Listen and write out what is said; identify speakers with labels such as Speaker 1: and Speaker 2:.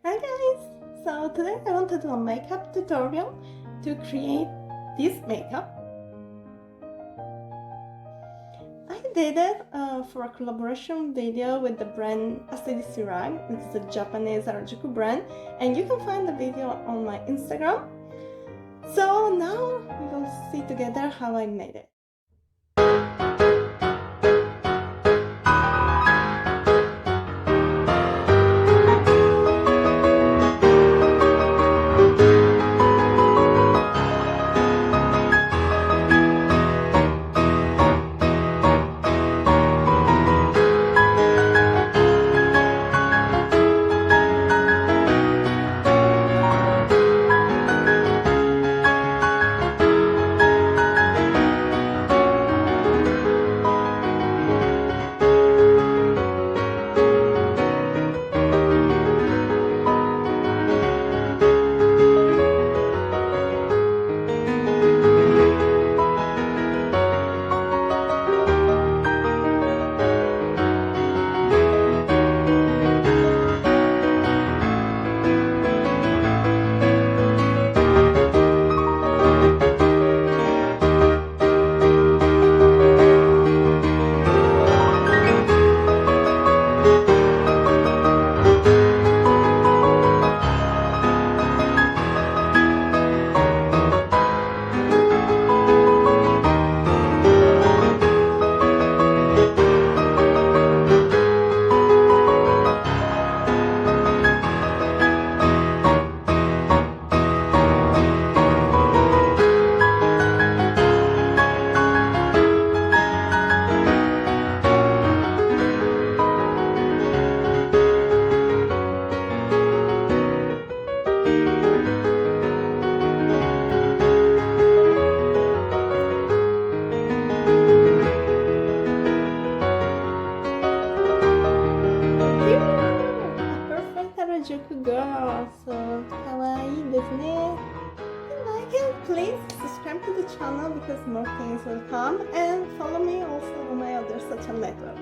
Speaker 1: Hi guys! So today I want to do a makeup tutorial to create this makeup. I did it for a collaboration video with the brand ACDC. It's a Japanese Harajuku brand, and you can find the video on my Instagram. So now we will see together how I made it. Harajuku girl, so kawaii desu ne. If you like it, please subscribe to the channel because more things will come, and follow me also on my other social network.